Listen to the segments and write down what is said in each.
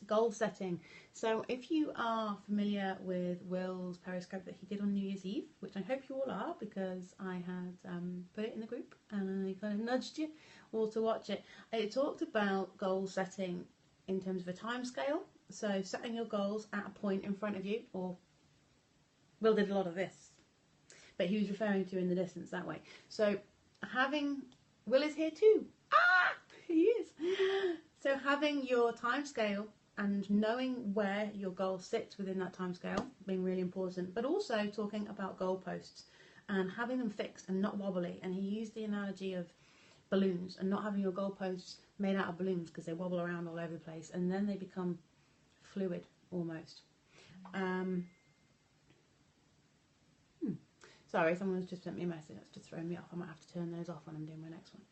Goal setting. So if you are familiar with Will's Periscope that he did on New Year's Eve, which I hope you all are, because I had put it in the group and I kind of nudged you all to watch it. It talked about goal setting in terms of a time scale. So setting your goals at a point in front of you, or Will did a lot of this, but he was referring to in the distance that way. So Will is here too. Ah, he is. So having your time scale and knowing where your goal sits within that time scale being really important, but also talking about goalposts and having them fixed and not wobbly. And he used the analogy of balloons and not having your goalposts made out of balloons because they wobble around all over the place and then they become fluid almost. Sorry, someone's just sent me a message that's just thrown me off. I might have to turn those off when I'm doing my next one.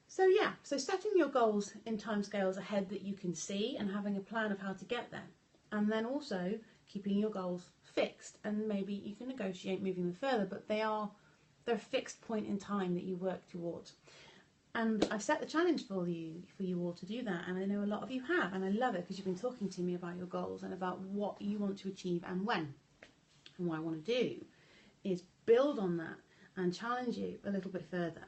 So yeah, so setting your goals in timescales ahead that you can see and having a plan of how to get there. And then also keeping your goals fixed, and maybe you can negotiate moving them further, but they're a fixed point in time that you work towards. And I've set the challenge for you all to do that, and I know a lot of you have, and I love it because you've been talking to me about your goals and about what you want to achieve and when. And what I want to do is build on that and challenge you a little bit further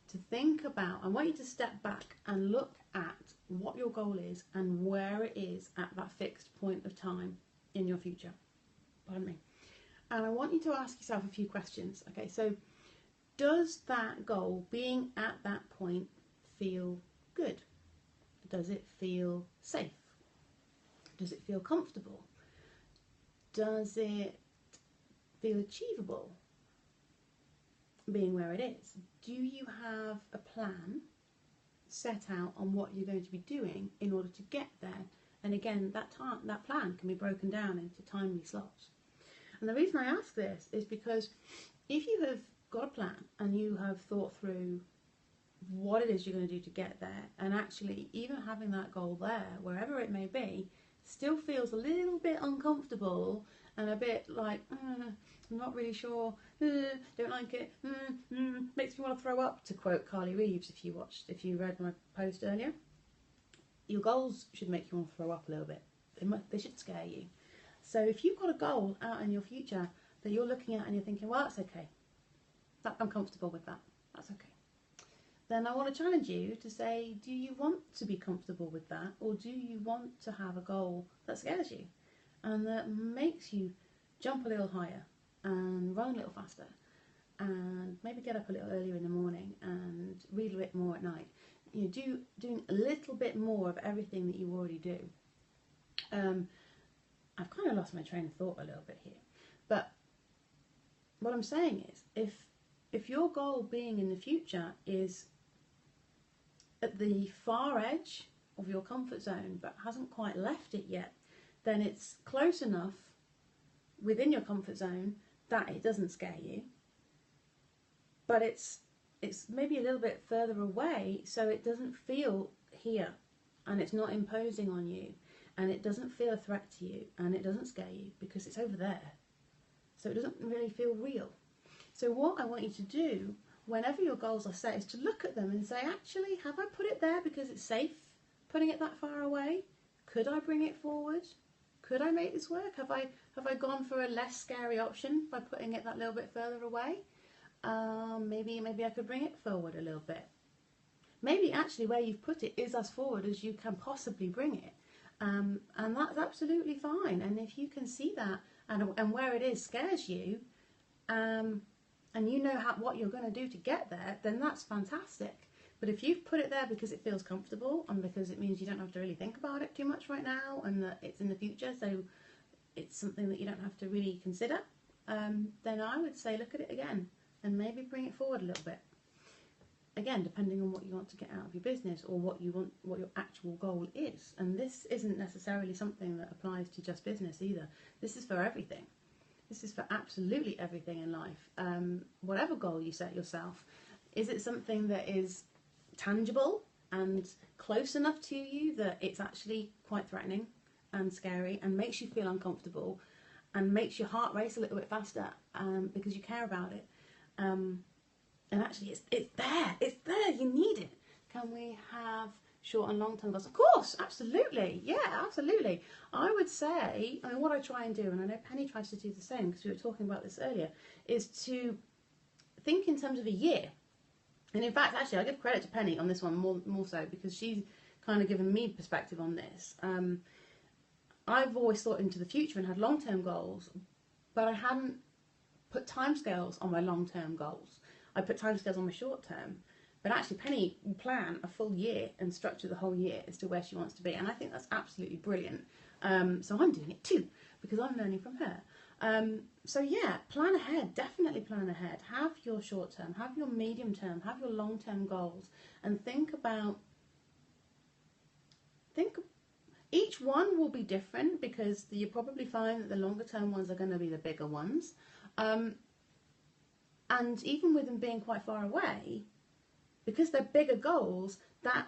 to think about. I want you to step back and look at what your goal is and where it is at that fixed point of time in your future. Pardon me. And I want you to ask yourself a few questions. Okay, so does that goal being at that point feel good? Does it feel safe? Does it feel comfortable? Does it feel achievable being where it is? Do you have a plan set out on what you're going to be doing in order to get there? And again, that plan can be broken down into timely slots. And the reason I ask this is because if you have got a plan and you have thought through what it is you're going to do to get there, and actually even having that goal there, wherever it may be, still feels a little bit uncomfortable and a bit like, I'm not really sure, don't like it, makes me want to throw up, to quote Carly Reeves if you read my post earlier. Your goals should make you want to throw up a little bit. They should scare you. So if you've got a goal out in your future that you're looking at and you're thinking, well, that's okay, I'm comfortable with that, that's okay, then I want to challenge you to say, do you want to be comfortable with that, or do you want to have a goal that scares you and that makes you jump a little higher and run a little faster and maybe get up a little earlier in the morning and read a bit more at night? You know, doing a little bit more of everything that you already do. I've kind of lost my train of thought a little bit here, but what I'm saying is, if your goal being in the future is at the far edge of your comfort zone but hasn't quite left it yet, then it's close enough within your comfort zone that it doesn't scare you, but it's maybe a little bit further away so it doesn't feel here and it's not imposing on you and it doesn't feel a threat to you and it doesn't scare you because it's over there, so it doesn't really feel real. So what I want you to do whenever your goals are set is to look at them and say, actually, have I put it there because it's safe putting it that far away? Could I bring it forward? Could I make this work? Have I gone for a less scary option by putting it that little bit further away? Maybe I could bring it forward a little bit. Maybe actually where you've put it is as forward as you can possibly bring it. And that's absolutely fine. And if you can see that and where it is scares you, and you know what you're going to do to get there, then that's fantastic. But if you've put it there because it feels comfortable and because it means you don't have to really think about it too much right now and that it's in the future, so it's something that you don't have to really consider, then I would say look at it again and maybe bring it forward a little bit. Again, depending on what you want to get out of your business or what your actual goal is. And this isn't necessarily something that applies to just business either. This is for everything. This is for absolutely everything in life. Whatever goal you set yourself, is it something that is tangible and close enough to you that it's actually quite threatening and scary and makes you feel uncomfortable and makes your heart race a little bit faster because you care about it? And actually it's there, you need it. Can we have short and long term goals? Of course, absolutely. Yeah, absolutely. I would say, I mean, what I try and do, and I know Penny tries to do the same because we were talking about this earlier, is to think in terms of a year. And in fact, actually, I give credit to Penny on this one more so because she's kind of given me perspective on this. I've always thought into the future and had long-term goals, but I hadn't put timescales on my long-term goals. I put timescales on my short-term. But actually, Penny will plan a full year and structure the whole year as to where she wants to be. And I think that's absolutely brilliant. So I'm doing it too, because I'm learning from her. So yeah, plan ahead, definitely plan ahead. Have your short-term, have your medium-term, have your long-term goals, and think about, each one will be different because you probably find that the longer-term ones are going to be the bigger ones. And even with them being quite far away, because they're bigger goals, that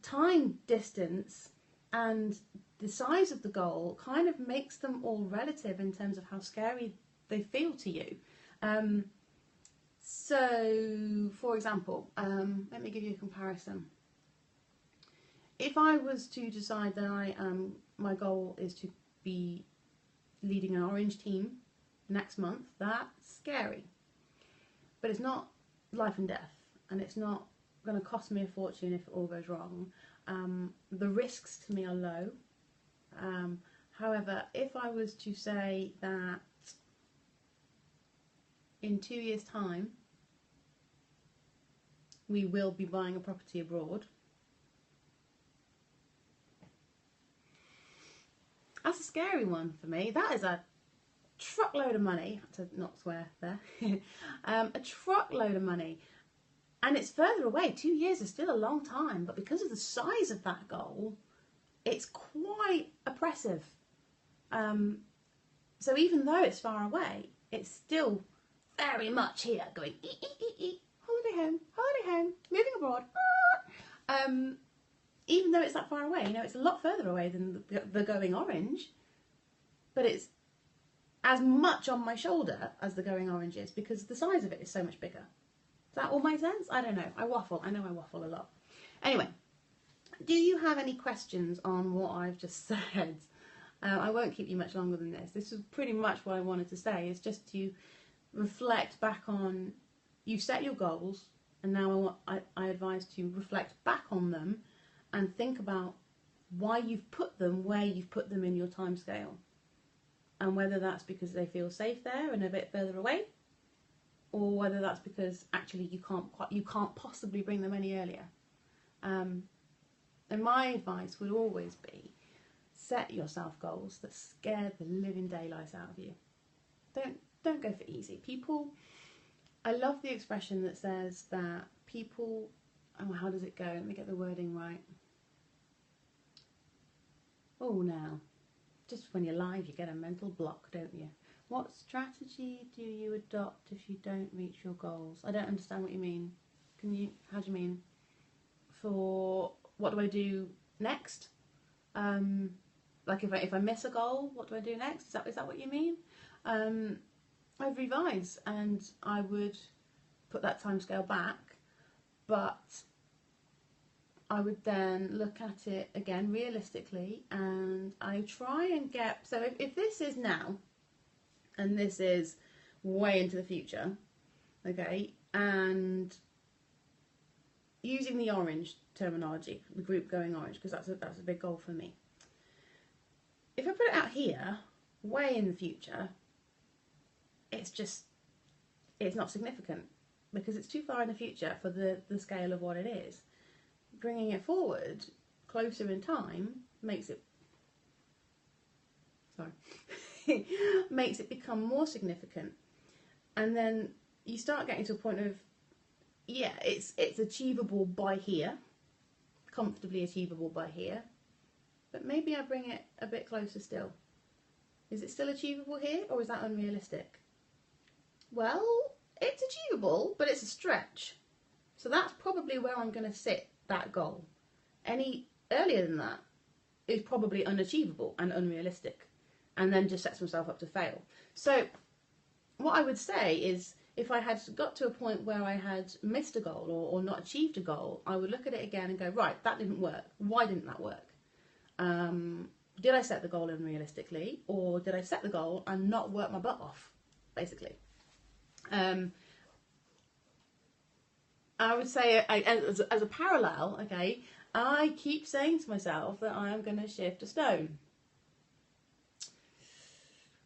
time distance and the size of the goal kind of makes them all relative in terms of how scary they feel to you. So, for example, let me give you a comparison. If I was to decide that my goal is to be leading an orange team next month, that's scary. But it's not life and death, and it's not going to cost me a fortune if it all goes wrong. The risks to me are low. However, if I was to say that in 2 years' time we will be buying a property abroad, that's a scary one for me. That is a truckload of money, to not swear there, a truckload of money. And it's further away. 2 years is still a long time, but because of the size of that goal, it's quite oppressive. So even though it's far away, it's still very much here, going, holiday home, moving abroad. Even though it's that far away, you know, it's a lot further away than the going orange, but it's as much on my shoulder as the going orange is because the size of it is so much bigger. Does that all make sense? I don't know. I waffle. I know I waffle a lot. Anyway, do you have any questions on what I've just said? I won't keep you much longer than this. This is pretty much what I wanted to say. It's just to reflect back on, you set your goals, and now I advise to reflect back on them and think about why you've put them where you've put them in your timescale, and whether that's because they feel safe there and a bit further away, or whether that's because actually you can't possibly bring them any earlier. And my advice would always be, set yourself goals that scare the living daylights out of you. Don't go for easy. People, I love the expression that says that people, oh, how does it go? Let me get the wording right. Oh, now, just when you're live, you get a mental block, don't you? What strategy do you adopt if you don't reach your goals? I don't understand what you mean. How do you mean? For what do I do next? Like if I miss a goal, what do I do next? Is that what you mean? I'd revise and I would put that timescale back, but I would then look at it again realistically, and I try and get, so if this is now and this is way into the future, okay, and using the orange terminology, the group going orange, because that's a big goal for me. If I put it out here, way in the future, it's not significant because it's too far in the future for the scale of what it is. Bringing it forward closer in time makes it makes it become more significant, and then you start getting to a point of, yeah, it's achievable by here, comfortably achievable by here, but maybe I bring it a bit closer still. Is it still achievable here, or is that unrealistic? Well, it's achievable, but it's a stretch. So that's probably where I'm going to sit that goal. Any earlier than that is probably unachievable and unrealistic, and then just sets myself up to fail. So what I would say is, if I had got to a point where I had missed a goal or not achieved a goal, I would look at it again and go, right, that didn't work. Why didn't that work? Did I set the goal unrealistically, or did I set the goal and not work my butt off, basically? I would say, as a parallel, okay, I keep saying to myself that I am going to shift a stone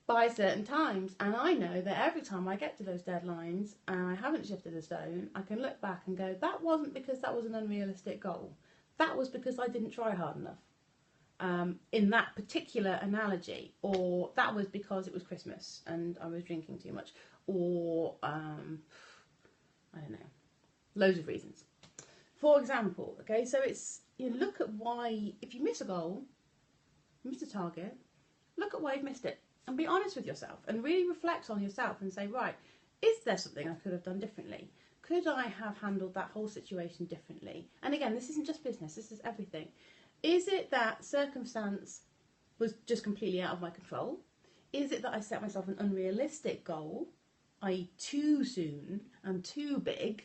by certain times, and I know that every time I get to those deadlines and I haven't shifted a stone, I can look back and go, that wasn't because that was an unrealistic goal. That was because I didn't try hard enough. In that particular analogy, or that was because it was Christmas and I was drinking too much, or I don't know, loads of reasons. For example, okay, so it's, you look at why, if you miss a goal, miss a target, look at why you've missed it and be honest with yourself and really reflect on yourself and say, right, is there something I could have done differently? Could I have handled that whole situation differently? And again, this isn't just business, this is everything. Is it that circumstance was just completely out of my control? Is it that I set myself an unrealistic goal, i.e. too soon and too big?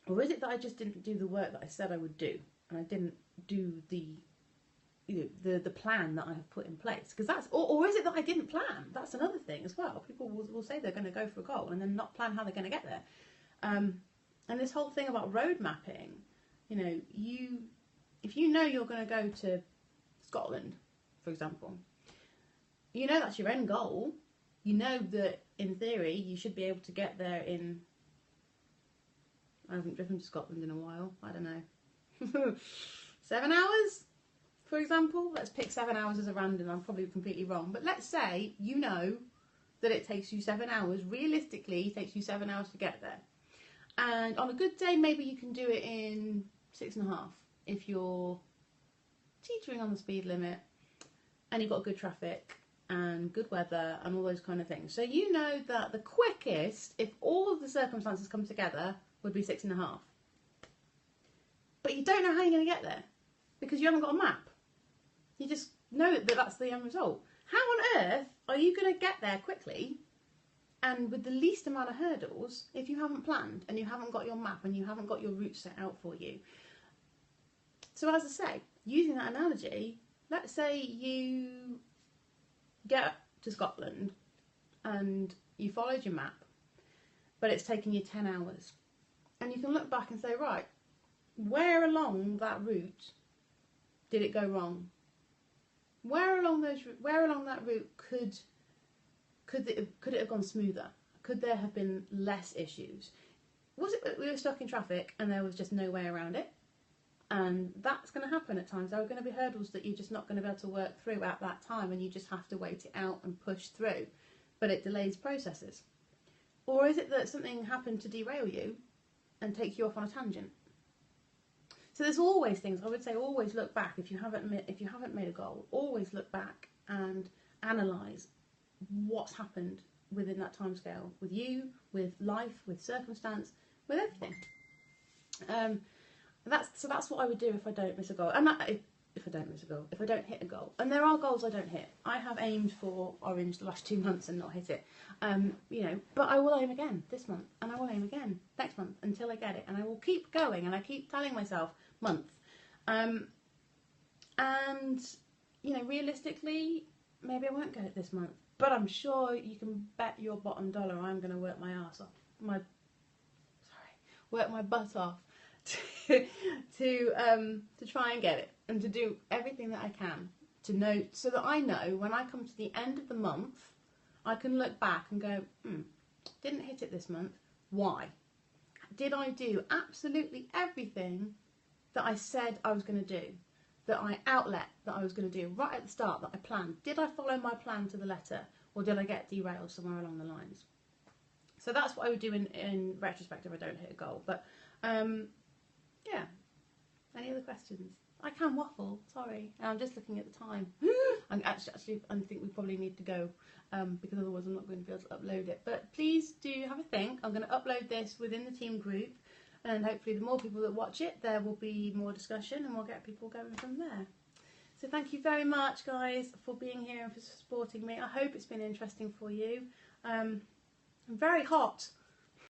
Or is it that I just didn't do the work that I said I would do, and I didn't do the plan that I have put in place? Because that's, or is it that I didn't plan? That's another thing as well. People will say they're going to go for a goal and then not plan how they're going to get there. And this whole thing about road mapping, you know, if you know you're going to go to Scotland, for example, you know that's your end goal. You know that in theory you should be able to get there in, I haven't driven to Scotland in a while, I don't know, 7 hours, for example. Let's pick 7 hours as a random, I'm probably completely wrong, but let's say you know that it takes you 7 hours, realistically it takes you 7 hours to get there. And on a good day, maybe you can do it in 6.5 if you're teetering on the speed limit and you've got good traffic and good weather and all those kind of things. So you know that the quickest, if all of the circumstances come together, would be 6.5. But you don't know how you're going to get there because you haven't got a map. You just know that that's the end result. How on earth are you going to get there quickly and with the least amount of hurdles if you haven't planned and you haven't got your map and you haven't got your route set out for you? So as I say, using that analogy, let's say you get to Scotland and you followed your map, but it's taken you 10 hours. And you can look back and say, right, where along that route did it go wrong? Where along that route could it have gone smoother? Could there have been less issues? Was it that we were stuck in traffic and there was just no way around it? And that's going to happen at times. There are going to be hurdles that you're just not going to be able to work through at that time, and you just have to wait it out and push through, but it delays processes. Or is it that something happened to derail you and take you off on a tangent? So there's always things, I would say, always look back. If you haven't made a goal, always look back and analyse what's happened within that timescale, with you, with life, with circumstance, with everything. That's what I would do if I don't miss a goal. And if I don't miss a goal, if I don't hit a goal. And there are goals I don't hit. I have aimed for orange the last 2 months and not hit it. You know, but I will aim again this month, and I will aim again next month until I get it. And I will keep going, and I keep telling myself month. And you know, realistically, maybe I won't get it this month, but I'm sure you can bet your bottom dollar I'm going to work my ass off, work my butt off to try and get it, and to do everything that I can to know, so that I know when I come to the end of the month, I can look back and go, didn't hit it this month. Why? Did I do absolutely everything that I said I was going to do, that I outlet that I was going to do right at the start, that I planned? Did I follow my plan to the letter, or did I get derailed somewhere along the lines? So that's what I would do in retrospect if I don't hit a goal. But yeah, any other questions? I can waffle, sorry. I'm just looking at the time. I think we probably need to go because otherwise I'm not going to be able to upload it. But please do have a think. I'm going to upload this within the team group, and hopefully the more people that watch it, there will be more discussion and we'll get people going from there. So thank you very much, guys, for being here and for supporting me. I hope it's been interesting for you. very hot.